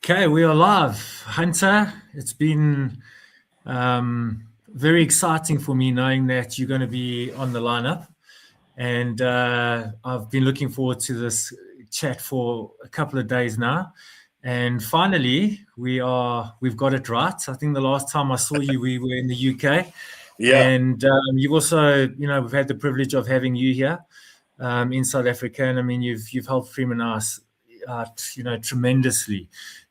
Okay, we are live. Hunter, it's been very exciting for me knowing that you're going to be on the lineup. And I've been looking forward to this chat for a couple of days now. And finally, we've got it right. I think the last time I saw you, we were in the UK. Yeah, And you've also, we've had the privilege of having you here in South Africa. And I mean, you've helped Freeman House out, tremendously.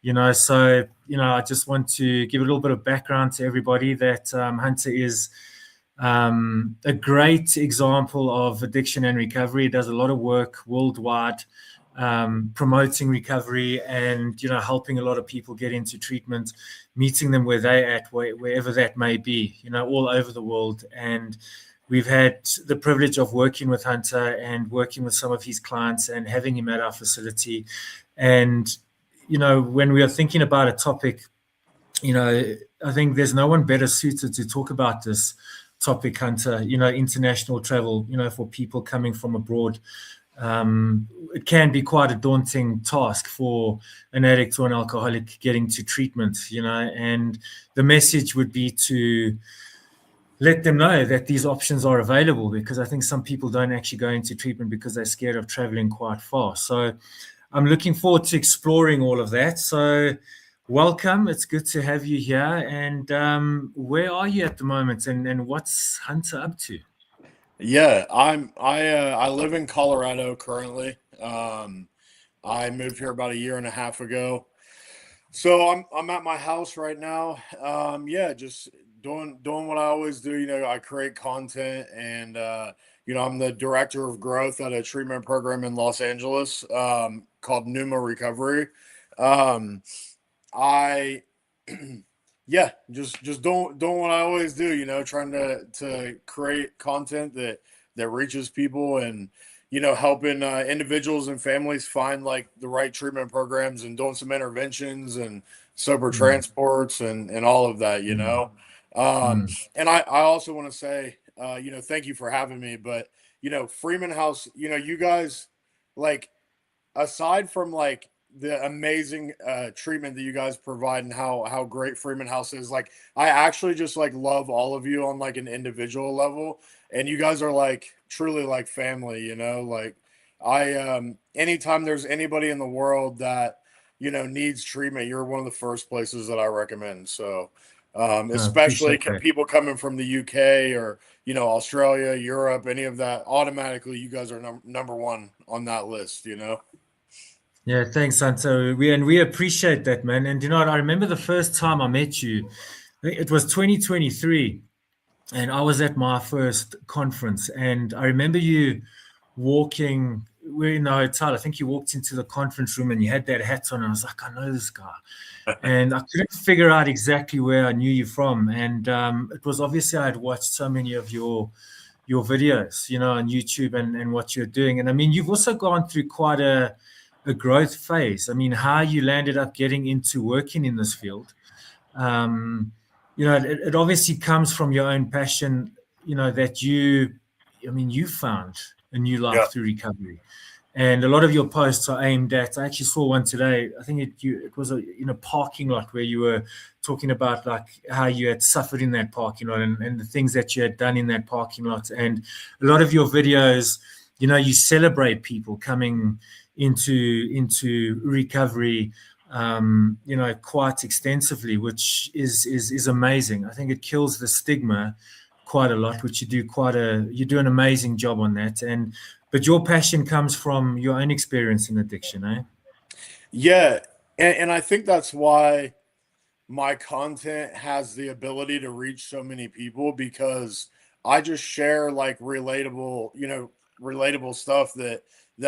I just want to give a little bit of background to everybody that Hunter is a great example of addiction and recovery. He does a lot of work worldwide, promoting recovery and helping a lot of people get into treatment, meeting them where they're at, wherever that may be, all over the world. And we've had the privilege of working with Hunter and working with some of his clients and having him at our facility. And when we are thinking about a topic, I think there's no one better suited to talk about this topic, Hunter. International travel, for people coming from abroad. It can be quite a daunting task for an addict or an alcoholic getting to treatment, and the message would be to let them know that these options are available, because I think some people don't actually go into treatment because they're scared of traveling quite far. So I'm looking forward to exploring all of that. So welcome. It's good to have you here. And where are you at the moment, and what's Hunter up to? yeah. I live in Colorado currently. I moved here about a year and a half ago, so I'm at my house right now. Yeah, just doing what I always do. I create content, and I'm the director of growth at a treatment program in Los Angeles called Numa Recovery. Um, I yeah, just doing what I always do, trying to create content that reaches people, and helping individuals and families find like the right treatment programs, and doing some interventions and sober Mm, transports and all of that, mm, um mm. and I also want to say thank you for having me. But Freeman House, you guys, like, aside from like the amazing treatment that you guys provide and how great Freeman House is, like, I actually just like love all of you on like an individual level, and you guys are like truly like family. Like, I anytime there's anybody in the world that needs treatment, you're one of the first places that I recommend. So I especially appreciate that. people coming from the UK or Australia, Europe, any of that, automatically you guys are number one on that list. Yeah, thanks, Hunter. We appreciate that, man. And what? I remember the first time I met you. It was 2023, and I was at my first conference. And I remember you walking. We're in the hotel. I think you walked into the conference room and you had that hat on. And I was like, I know this guy. And I couldn't figure out exactly where I knew you from. And it was obviously I had watched so many of your videos, on YouTube and what you're doing. And I mean, you've also gone through quite a growth phase. I mean, how you landed up getting into working in this field. Um, it obviously comes from your own passion, that you found a new life Yeah. through recovery. And a lot of your posts are aimed at. I actually saw one today. I think it was in a parking lot where you were talking about like how you had suffered in that parking lot, and the things that you had done in that parking lot. And a lot of your videos, you celebrate people coming into recovery, quite extensively, which is amazing. I think it kills the stigma quite a lot, which you do an amazing job on that. But your passion comes from your own experience in addiction, eh? Yeah, and I think that's why my content has the ability to reach so many people, because I just share like relatable stuff that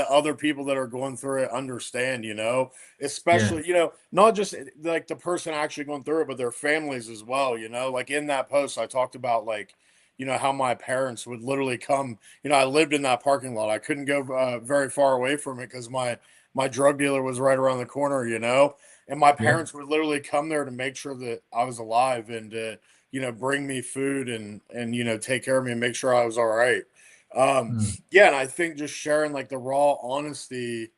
other people that are going through it understand, Yeah, especially, not just like the person actually going through it, but their families as well, like in that post I talked about, like, how my parents would literally come. I lived in that parking lot. I couldn't go very far away from it because my drug dealer was right around the corner, and my yeah. parents would literally come there to make sure that I was alive, and bring me food, and take care of me and make sure I was all right. um Mm, yeah, and I think just sharing like the raw honesty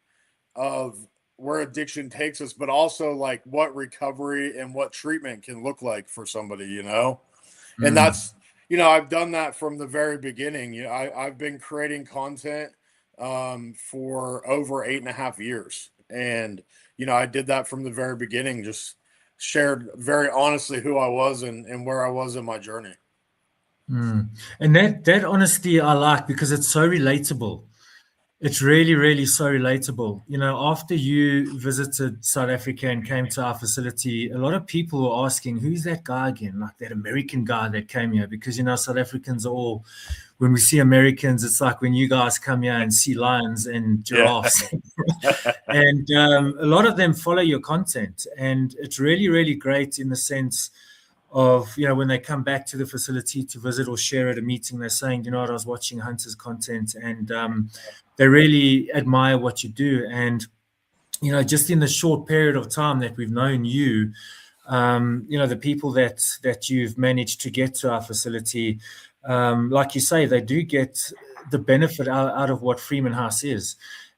of where addiction takes us, but also like what recovery and what treatment can look like for somebody, you know? And that's, you know, I've done that from the very beginning. You know, I've been creating content for over 8.5 years. And, you know, I did that from the very beginning, just shared very honestly who I was and where I was in my journey. And that honesty I like because it's so relatable. It's really, really so relatable. You know, after you visited South Africa and came to our facility, a lot of people were asking, who's that guy again? Like that American guy that came here. Because, you know, South Africans are all, when we see Americans, it's like when you guys come here and see lions and giraffes. And a lot of them follow your content. And it's really, really great in the sense of, you know, when they come back to the facility to visit or share at a meeting, they're saying, you know what, I was watching Hunter's content and they really admire what you do. And, you know, just in the short period of time that we've known you, you know, the people that you've managed to get to our facility, like you say, they do get the benefit out of what Freeman House is.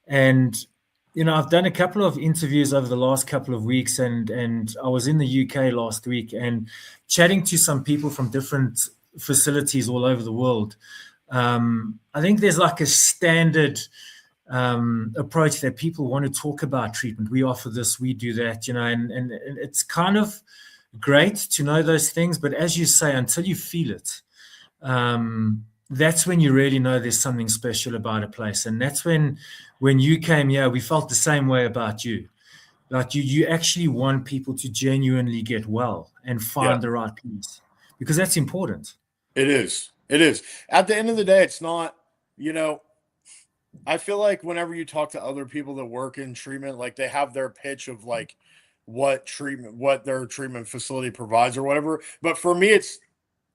And, you know, I've done a couple of interviews over the last couple of weeks, and I was in the UK last week and chatting to some people from different facilities all over the world. I think there's like a standard approach that people want to talk about treatment. We offer this, we do that, you know, and it's kind of great to know those things. But as you say, until you feel it, that's when you really know there's something special about a place. And that's when you came here, we felt the same way about you. Like you actually want people to genuinely get well and find the right place, because that's important. It is. It is. At the end of the day, it's not, you know, I feel like whenever you talk to other people that work in treatment, like they have their pitch of like what their treatment facility provides or whatever. But for me,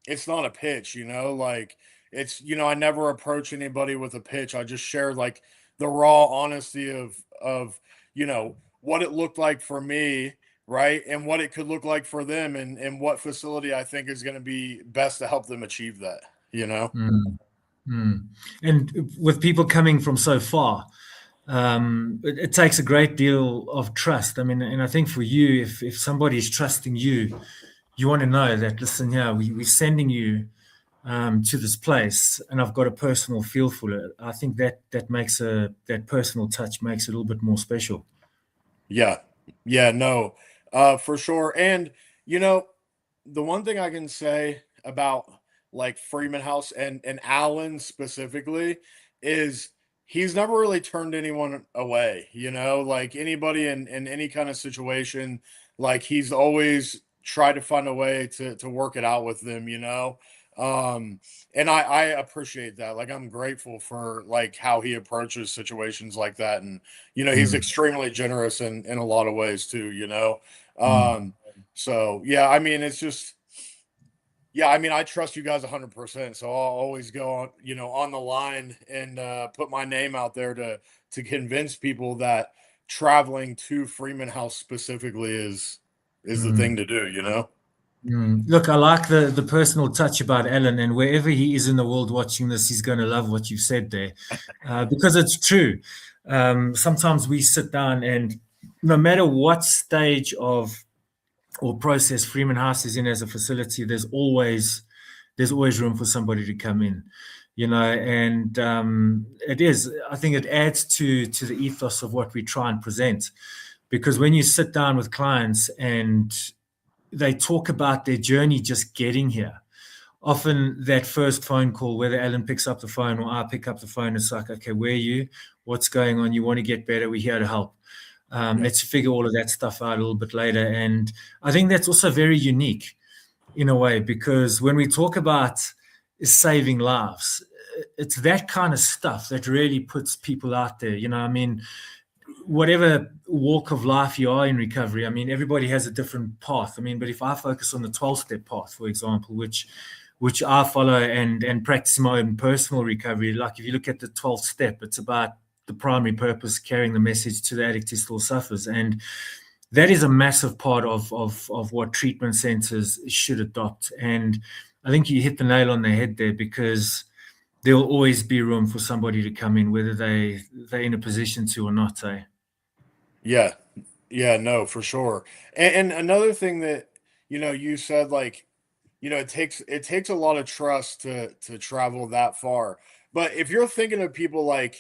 it's not a pitch, you know, like it's, you know, I never approach anybody with a pitch. I just share like the raw honesty of, you know, what it looked like for me, right? And what it could look like for them and what facility I think is going to be best to help them achieve that, you know? And with people coming from so far, it takes a great deal of trust. I mean, and I think for you, if somebody is trusting you, you want to know that, listen, yeah, we're sending you to this place, and I've got a personal feel for it. I think that makes that personal touch makes it a little bit more special. Yeah. Yeah, no, for sure. And, you know, the one thing I can say about like Freeman House and Alan specifically is he's never really turned anyone away, you know, like anybody in any kind of situation, like he's always tried to find a way to work it out with them, you know. And I appreciate that. Like I'm grateful for like how he approaches situations like that. And, you know, he's extremely generous in a lot of ways too, you know. So yeah, I mean, it's just, yeah, I mean, I trust you guys 100%. So I'll always go on, you know, on the line and put my name out there to convince people that traveling to Freeman House specifically is the thing to do, you know? Look, I like the personal touch about Alan, and wherever he is in the world watching this, he's going to love what you've said there, because it's true. Sometimes we sit down, and no matter what stage of or process Freeman House is in as a facility, there's always room for somebody to come in, you know. And it is, I think, it adds to the ethos of what we try and present, because when you sit down with clients and they talk about their journey just getting here, often that first phone call, whether Alan picks up the phone or I pick up the phone, it's like, okay, where are you? What's going on? You want to get better? We're here to help. Let's figure all of that stuff out a little bit later. And I think that's also very unique in a way, because when we talk about saving lives, it's that kind of stuff that really puts people out there. You know, I mean, whatever walk of life you are in recovery, I mean, everybody has a different path. I mean, but if I focus on the 12-step path, for example, which I follow and practice my own personal recovery, like if you look at the 12th step, it's about the primary purpose, carrying the message to the addict who still suffers. And that is a massive part of what treatment centers should adopt. And I think you hit the nail on the head there, because there'll always be room for somebody to come in, whether they're in a position to or not. Yeah. Yeah, no, for sure. And another thing that, you said, like, it takes a lot of trust to travel that far. But if you're thinking of people in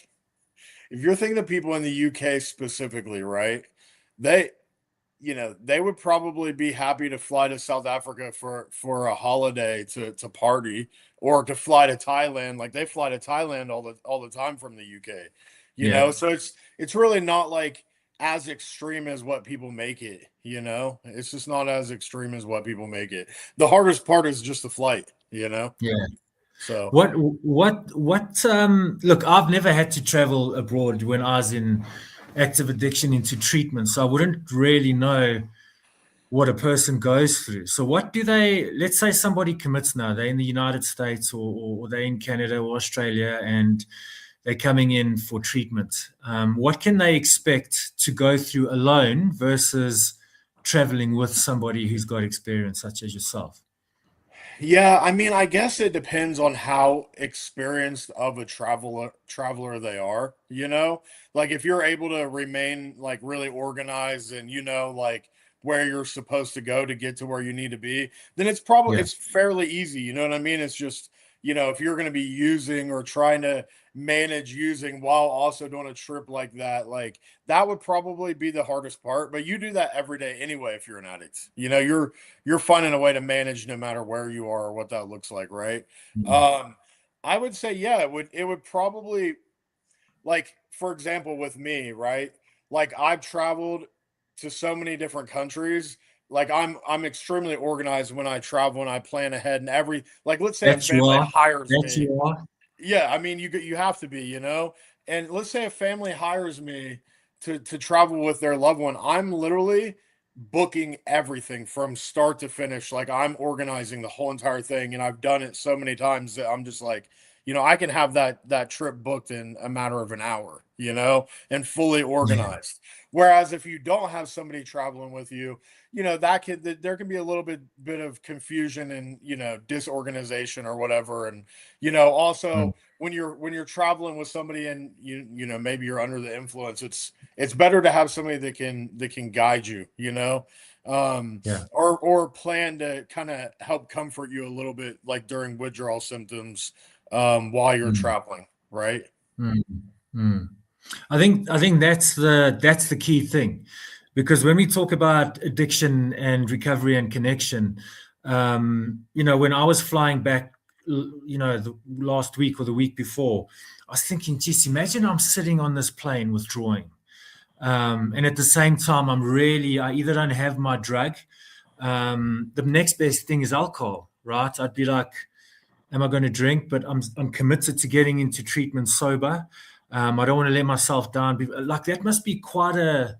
the UK specifically, right? They they would probably be happy to fly to South Africa for a holiday to party, or to fly to Thailand. Like, they fly to Thailand all the time from the UK. Yeah. So it's really not like as extreme as what people make it. It's just not as extreme as what people make it. The hardest part is just the flight. Yeah. So What look, I've never had to travel abroad when I was in active addiction into treatment, so I wouldn't really know what a person goes through. So what do they, let's say somebody commits now, they're in the United States, or they're in Canada or Australia, and they're coming in for treatment. What can they expect to go through alone versus traveling with somebody who's got experience such as yourself? yeah, I mean, I guess it depends on how experienced of a traveler they are. Like, if you're able to remain, like, really organized, and like, where you're supposed to go to get to where you need to be, then Yeah. it's fairly easy, you know what I mean? It's just, if you're going to be using, or trying to manage using, while also doing a trip like that, like, that would probably be the hardest part. But you do that every day anyway if you're an addict. You're finding a way to manage no matter where you are or what that looks like, right? Mm. Um, I would say, yeah, it would probably, like, for example, with me, right? Like, I've traveled to so many different countries. Like, I'm extremely organized when I travel, and I plan ahead, and like, let's say a That you family are. hires That me. you are. Yeah, I mean, you have to be. And let's say a family hires me to travel with their loved one. I'm literally booking everything from start to finish. Like, I'm organizing the whole entire thing, and I've done it so many times that I'm just like, I can have that trip booked in a matter of an hour, and fully Yeah. organized. Whereas if you don't have somebody traveling with you, there can be a little bit of confusion and, disorganization or whatever. And Mm. also, when you're traveling with somebody, and maybe you're under the influence, it's better to have somebody that can guide you, Yeah. or plan to kind of help comfort you a little bit, like, during withdrawal symptoms, while you're Mm. traveling, right? Mm. Mm. I think that's the key thing, because when we talk about addiction and recovery and connection, when I was flying back, the last week or the week before, I was thinking, geez, imagine I'm sitting on this plane withdrawing, and at the same time, I either don't have my drug. The next best thing is alcohol, right? I'd be like, am I going to drink? But I'm committed to getting into treatment sober. I don't want to let myself down. Like, that must be quite a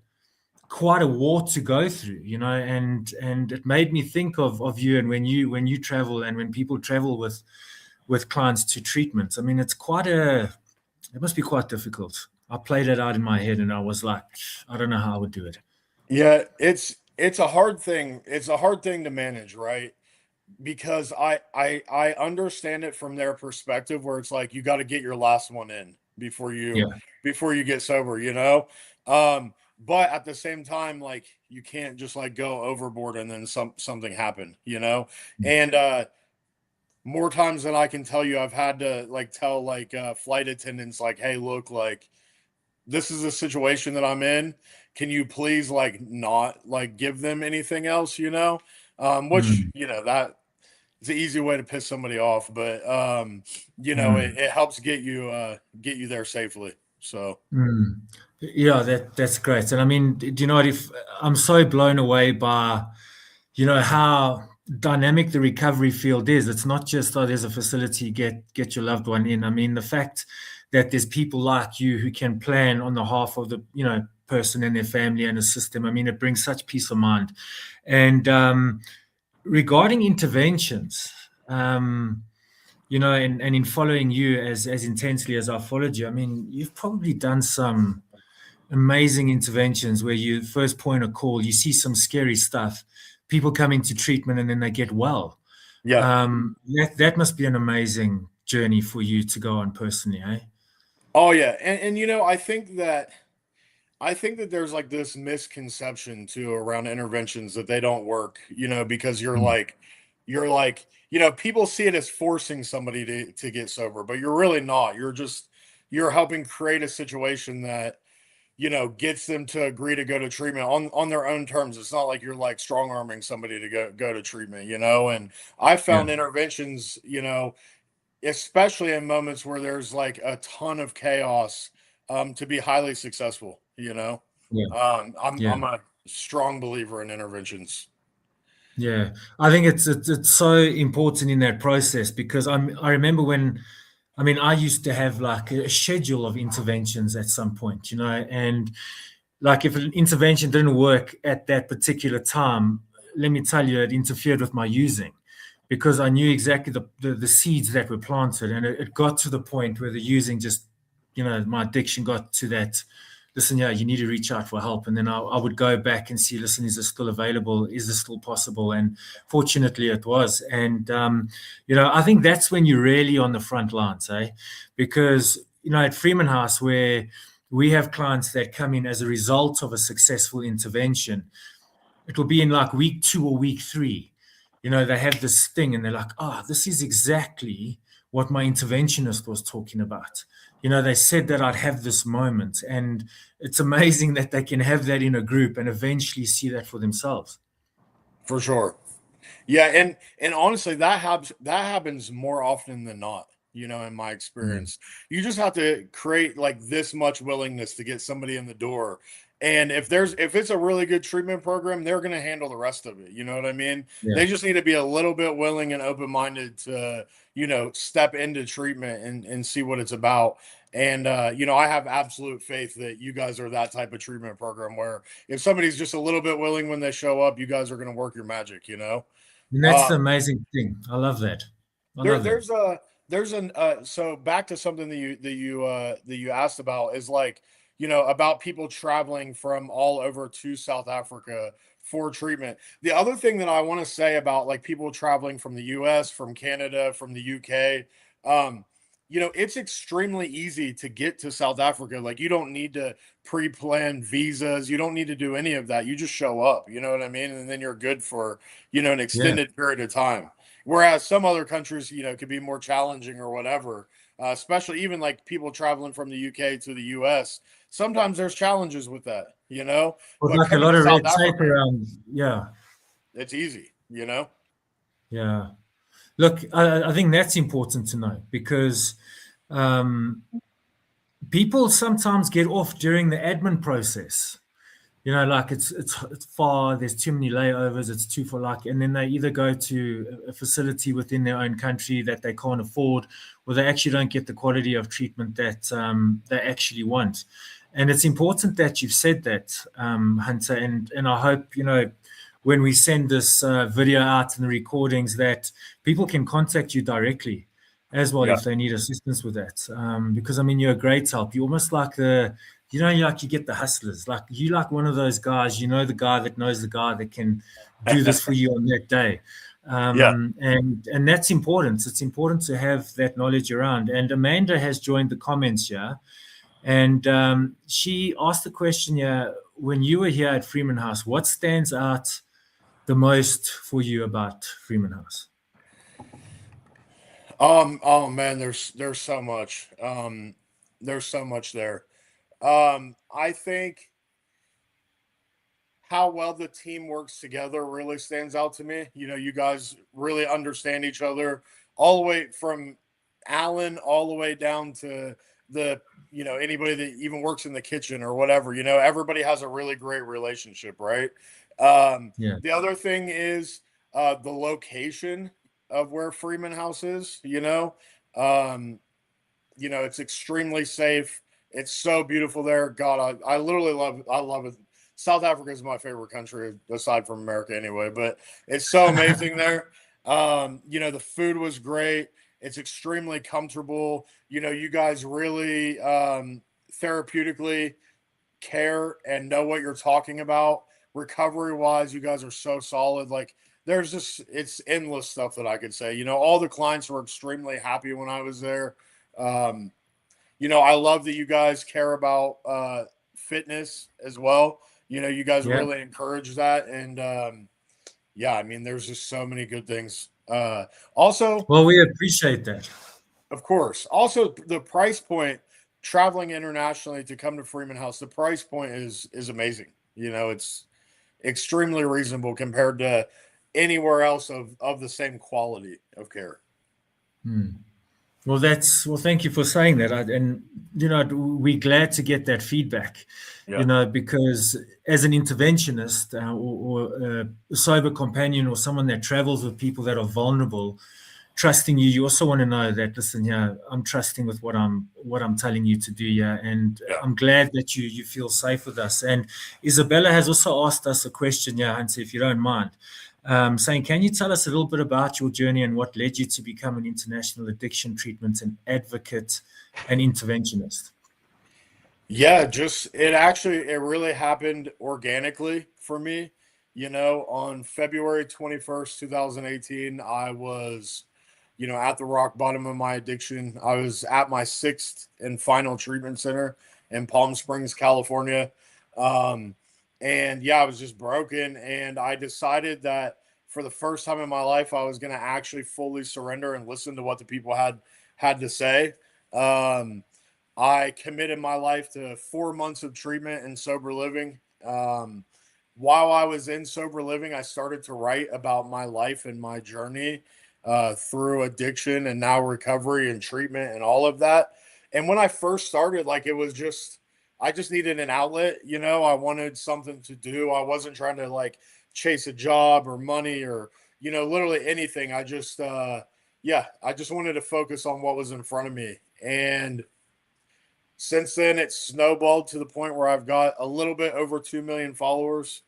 war to go through, and it made me think of you, and when you travel, and when people travel with clients to treatment. I mean, it must be quite difficult. I played it out in my head, and I was like, I don't know how I would do it. Yeah, it's a hard thing. It's a hard thing to manage, right? Because I understand it from their perspective, where it's like, you got to get your last one in before you Yeah. before you get sober. But at the same time, like, you can't just, like, go overboard and then something happen. And more times than I can tell you, I've had to, like, tell, like, flight attendants, like, hey, look, like, this is a situation that I'm in. Can you please, like, not, like, give them anything else? Which, Mm, that it's an easy way to piss somebody off, but mm, it helps get you there safely. So mm. Yeah, that's great. And I mean, do you know what? If I'm so blown away by, how dynamic the recovery field is. It's not just, oh, there's a facility, get your loved one in. I mean, the fact that there's people like you who can plan on the half of the person and their family and assist them. I mean, it brings such peace of mind. And regarding interventions, and in following you as intensely as I followed you, I mean, you've probably done some amazing interventions where you first point a call, you see some scary stuff, people come into treatment and then they get well. yeah. That must be an amazing journey for you to go on personally, eh? Oh yeah. And I think that I think that there's like this misconception too around interventions that they don't work, because Mm. people see it as forcing somebody to get sober, but you're really not. You're helping create a situation that, gets them to agree to go to treatment on their own terms. It's not like you're like strong arming somebody to go to treatment, and I Yeah, found interventions, especially in moments where there's like a ton of chaos, to be highly successful. yeah, yeah. I'm a strong believer in interventions. Yeah, I think it's so important in that process because I remember when, I mean, I used to have like a schedule of interventions at some point, and like if an intervention didn't work at that particular time, let me tell you, it interfered with my using because I knew exactly the seeds that were planted, and it got to the point where the using just, my addiction got to that. Listen, yeah, you need to reach out for help. And then I would go back and see, listen, is this still available? Is this still possible? And fortunately, it was. And, I think that's when you're really on the front lines, eh? Because, at Freeman House, where we have clients that come in as a result of a successful intervention, it will be in like week 2 or week 3. They have this thing and they're like, oh, this is exactly what my interventionist was talking about. They said that I'd have this moment. And it's amazing that they can have that in a group and eventually see that for themselves. For sure. Yeah, and honestly, that happens more often than not. In my Mm. experience, you just have to create like this much willingness to get somebody in the door. And if it's a really good treatment program, they're going to handle the rest of it. You know what I mean? Yeah. They just need to be a little bit willing and open minded to step into treatment and see what it's about. And I have absolute faith that you guys are that type of treatment program where if somebody's just a little bit willing when they show up, you guys are going to work your magic. And that's the Um, amazing thing. I love that. I there, love that. there's a there's an so back to something that you asked about is like about people traveling from all over to South Africa for treatment. The other thing that I want to say about like people traveling from the U.S., from Canada, from the U.K. um, it's extremely easy to get to South Africa. Like you don't need to pre-plan visas. You don't need to do any of that. You just show up. You know what I mean? And then you're good for an Yeah. extended period of time. Whereas some other countries, could be more challenging or whatever, especially even like people traveling from the UK to the US. Sometimes there's challenges with that. With But like a coming lot to of red South tape Africa, around. Yeah. it's easy. Yeah. Look, I think that's important to know because um, people sometimes get off during the admin process. Like it's far. There's too many layovers. It's too far. Like, and then they either go to a facility within their own country that they can't afford, or they actually don't get the quality of treatment that they actually want. And it's important that you've said that, Hunter. And I hope when we send this video out and the recordings that people can contact you directly as well Yeah. if they need assistance with that. Because I mean, you're a great help. You're almost like you get the hustlers. Like you like one of those guys, the guy that knows the guy that can do this for you on that day. Yeah. And that's important. It's important to have that knowledge around. And Amanda has joined the comments here. And she asked the question here, when you were here at Freeman House, what stands out the most for you about Freeman House? Oh man, there's so much. There's so much there. I think how well the team works together really stands out to me. You guys really understand each other all the way from Alan all the way down to the anybody that even works in the kitchen or whatever. Everybody has a really great relationship, right? Yeah. The other thing is the location of where Freeman House is. Um, it's extremely safe. It's so beautiful there. God, I literally love it. South Africa is my favorite country aside from America anyway, but it's so amazing there. The food was great. It's extremely comfortable. You guys really therapeutically care and know what you're talking about. Recovery wise, you guys are so solid. Like there's just it's endless stuff that I could say. All the clients were extremely happy when I was there. I love that you guys care about fitness as well. You guys Yeah. really encourage that. And yeah, I mean, there's just so many good things. Also, Well, we appreciate that. of course, also the price point, traveling internationally to come to Freeman House, the price point is amazing. It's extremely reasonable compared to anywhere else of the same quality of care. Hmm. Well, thank you for saying that. And, we're glad to get that feedback, Yeah. because as an interventionist, or a sober companion, or someone that travels with people that are vulnerable, trusting you also want to know that, listen, yeah, I'm trusting with what I'm telling you to do. Yeah. And Yeah. I'm glad that you feel safe with us. And Isabella has also asked us a question, yeah, Hunter, if you don't mind. Saying, can you tell us a little bit about your journey and what led you to become an international addiction treatment and advocate and interventionist? Yeah, it really happened organically for me. On February 21st, 2018, I was, at the rock bottom of my addiction. I was at my sixth and final treatment center in Palm Springs, California. Um, and yeah, I was just broken. And I decided that for the first time in my life, I was going to actually fully surrender and listen to what the people had to say. Um, I committed my life to 4 months of treatment and sober living. While I was in sober living, I started to write about my life and my journey through addiction and now recovery and treatment and all of that. And when I first started, like I just needed an outlet. I wanted something to do. I wasn't trying to like chase a job or money or, literally anything. I just wanted to focus on what was in front of me. And since then, it's snowballed to the point where I've got a little bit over 2 million followers.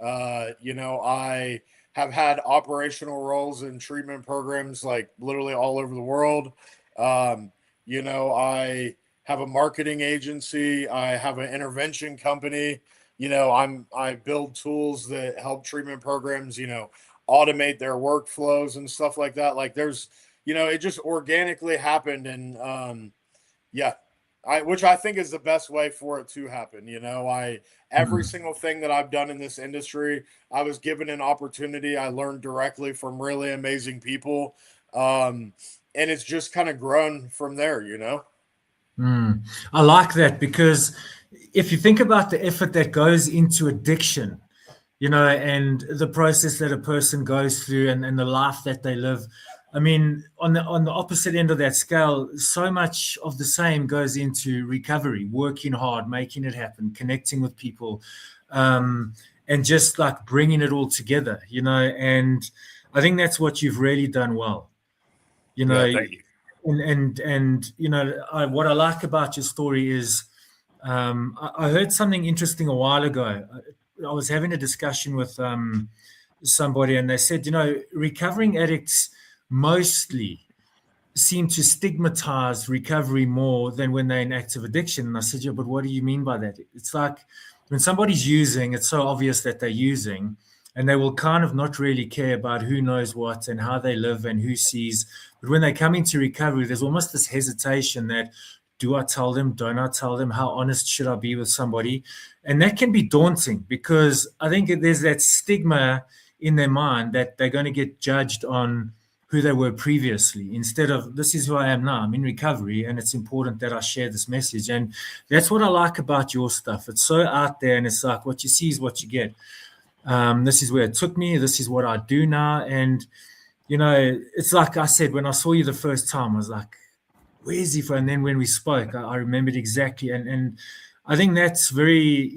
I have had operational roles in treatment programs like literally all over the world. I have a marketing agency, I have an intervention company. I build tools that help treatment programs, automate their workflows and stuff like that. Like it just organically happened. And yeah, which I think is the best way for it to happen. Every Hmm. single thing that I've done in this industry, I was given an opportunity. I learned directly from really amazing people. And it's just kind of grown from there. I like that, because if you think about the effort that goes into addiction, and the process that a person goes through, and the life that they live. I mean, on the opposite end of that scale, so much of the same goes into recovery, working hard, making it happen, connecting with people, um, and just like bringing it all together. And I think that's what you've really done well. You know, Yeah, thank you. what I like about your story is, I heard something interesting a while ago. I was having a discussion with somebody, and they said, recovering addicts mostly seem to stigmatize recovery more than when they're in active addiction. And I said, yeah, but what do you mean by that? It's like when somebody's using, it's so obvious that they're using, and they will kind of not really care about who knows what and how they live and who sees. But when they come into recovery, there's almost this hesitation that, do I tell them? Don't I tell them? How honest should I be with somebody? And that can be daunting, because I think there's that stigma in their mind that they're going to get judged on who they were previously, instead of, this is who I am now. I'm in recovery, and it's important that I share this message. And that's what I like about your stuff. It's so out there, and it's like what you see is what you get. This is where it took me. This is what I do now. And, it's like I said, when I saw you the first time, I was like, where's he from? And then when we spoke, I remembered exactly. And I think that's very,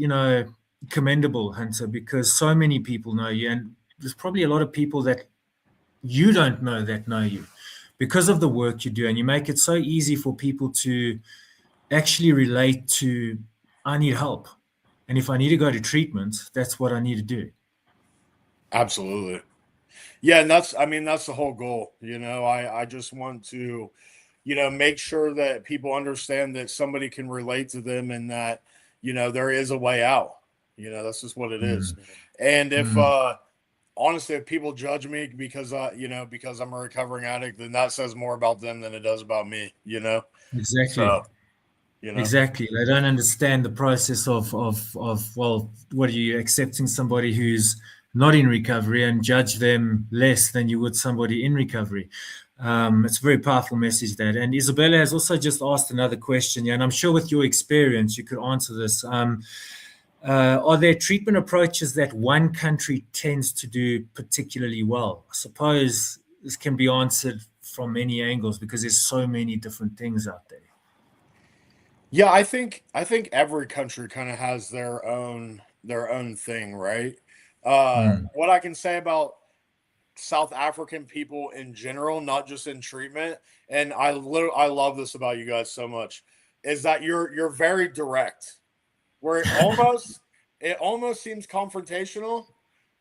commendable, Hunter, because so many people know you. And there's probably a lot of people that you don't know that know you because of the work you do. And you make it so easy for people to actually relate to, I need help. And if I need to go to treatment, that's what I need to do. Absolutely. Yeah, and that's the whole goal. I just want to, make sure that people understand that somebody can relate to them and that, there is a way out. That's just what it is. Mm, And if mm, honestly, if people judge me because because I'm a recovering addict, then that says more about them than it does about me. exactly. So you know? Exactly. They don't understand the process of well, what are you accepting somebody who's not in recovery and judge them less than you would somebody in recovery. It's a very powerful message that. And Isabella has also just asked another question, yeah, and I'm sure with your experience you could answer this. Are there treatment approaches that one country tends to do particularly well? I suppose this can be answered from many angles because there's so many different things out there. Yeah, I think every country kind of has their own thing, right? Mm, What I can say about South African people in general, not just in treatment, and I love this about you guys so much, is that you're very direct. Where it almost seems confrontational,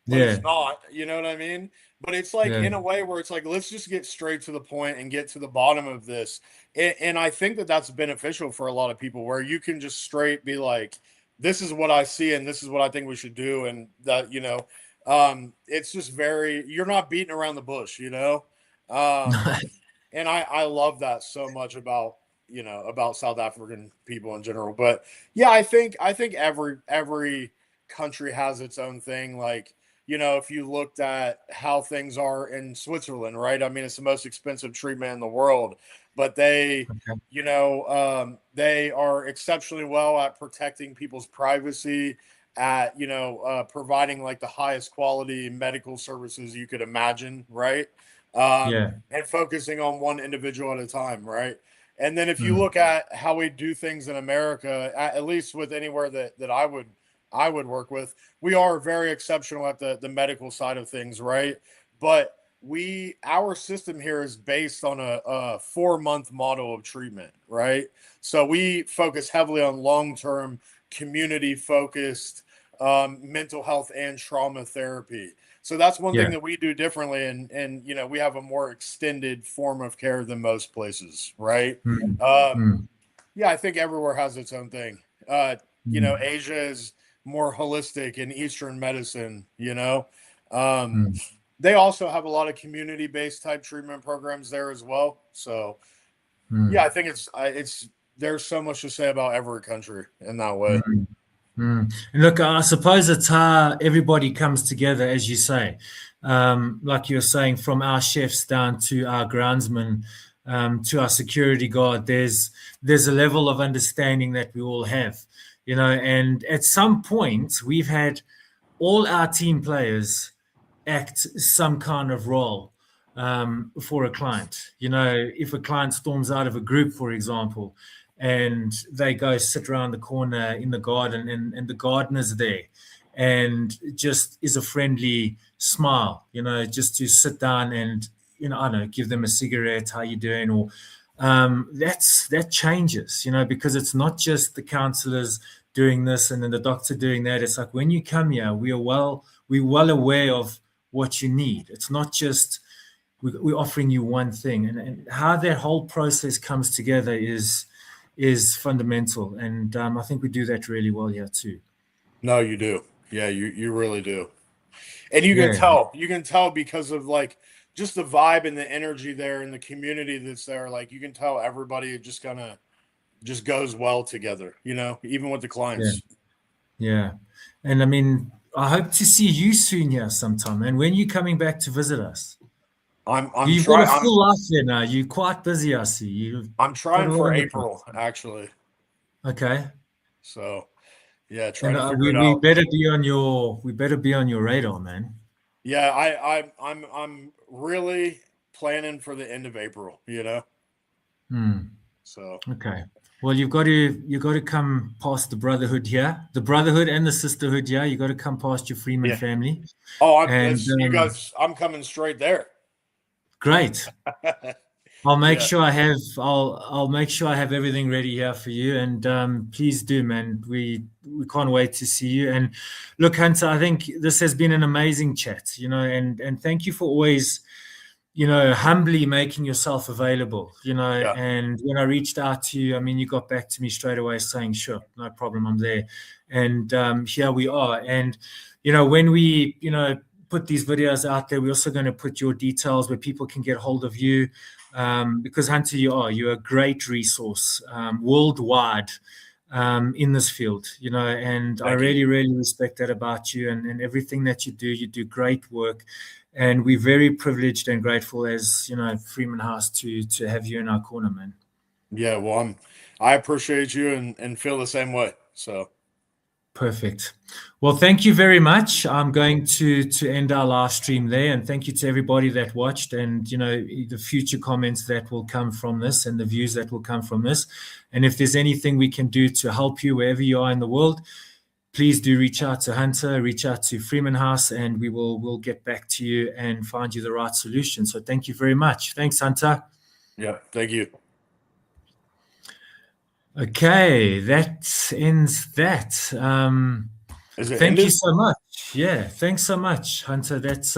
but yeah, it's not. You know what I mean? But it's like yeah, in a way where it's like, let's just get straight to the point and get to the bottom of this. And I think that that's beneficial for a lot of people, where you can just straight be like, this is what I see and this is what I think we should do, and that it's just very, you're not beating around the bush, um, and I love that so much about South African people in general. But yeah, I think every country has its own thing. Like, if you looked at how things are in Switzerland, right? I mean, it's the most expensive treatment in the world, but okay, they are exceptionally well at protecting people's privacy, at providing like the highest quality medical services you could imagine, right? yeah, And focusing on one individual at a time, right? And then if you mm, look at how we do things in America, at least with anywhere that I would work with, we are very exceptional at the medical side of things, right? But our system here is based on a 4-month model of treatment, right? So we focus heavily on long-term, community focused mental health and trauma therapy. So that's one yeah, thing that we do differently, and we have a more extended form of care than most places, right? mm, Um, mm, yeah, I think everywhere has its own thing. mm, Asia is more holistic in Eastern medicine. Um, mm, they also have a lot of community-based type treatment programs there as well. So yeah, mm, I think it's there's so much to say about every country in that way. mm. Mm. And look, I suppose it's how everybody comes together, as you say. Like you're saying, from our chefs down to our groundsmen, to our security guard, there's a level of understanding that we all have, and at some point we've had all our team players act some kind of role for a client. If a client storms out of a group, for example, and they go sit around the corner in the garden, and the gardener's there and just is a friendly smile, just to sit down and, I don't know, give them a cigarette, how you doing? Or that changes, because it's not just the counselors doing this and then the doctor doing that. It's like when you come here, we're well aware of what you need. It's not just we're offering you one thing, and how that whole process comes together is fundamental. And I think we do that really well here too. No, you do. Yeah, you really do. And you can Yeah, tell. You can tell because of like just the vibe and the energy there and the community that's there. Like you can tell everybody just kind of just goes well together, even with the yeah, clients. yeah. And I mean, I hope to see you soon here sometime. And when you coming back to visit us? I'm I'm You've got trying a I'm full life there now. You're quite busy, I see. You've I'm got trying a lot for on the April plate. actually. Okay. So, yeah, trying And to figure we it we out. better be on your radar, man. Yeah, I'm really planning for the end of April. Hmm. So, Okay. Well, you got to come past the brotherhood here, the brotherhood and the sisterhood here. You got to come past your Freeman yeah. family, Oh, and you guys, I'm coming straight there. great. I'll make Yeah. sure I'll make sure I have everything ready here for you. And please do, man. We can't wait to see you. And look, Hunter, I think this has been an amazing chat. And thank you for always, humbly making yourself available, Yeah. and when I reached out to you, I mean, you got back to me straight away saying, sure, no problem, I'm there. And here we are. And, when we, put these videos out there. We're also going to put your details where people can get hold of you, because Hunter, you're a great resource worldwide in this field, and I really, really respect that about you, and everything that you do great work. And we're very privileged and grateful as, Freeman House to have you in our corner, man. Yeah, well, I appreciate you and feel the same way. So perfect. Well, thank you very much. I'm going to end our live stream there, and thank you to everybody that watched, and the future comments that will come from this and the views that will come from this. And if there's anything we can do to help you wherever you are in the world, please do reach out to Hunter, reach out to Freeman House, and we'll get back to you and find you the right solution. So thank you very much. Thanks, Hunter. Yeah, thank you. Okay, that ends that. Thank you so much. Yeah, thanks so much, Hunter. That's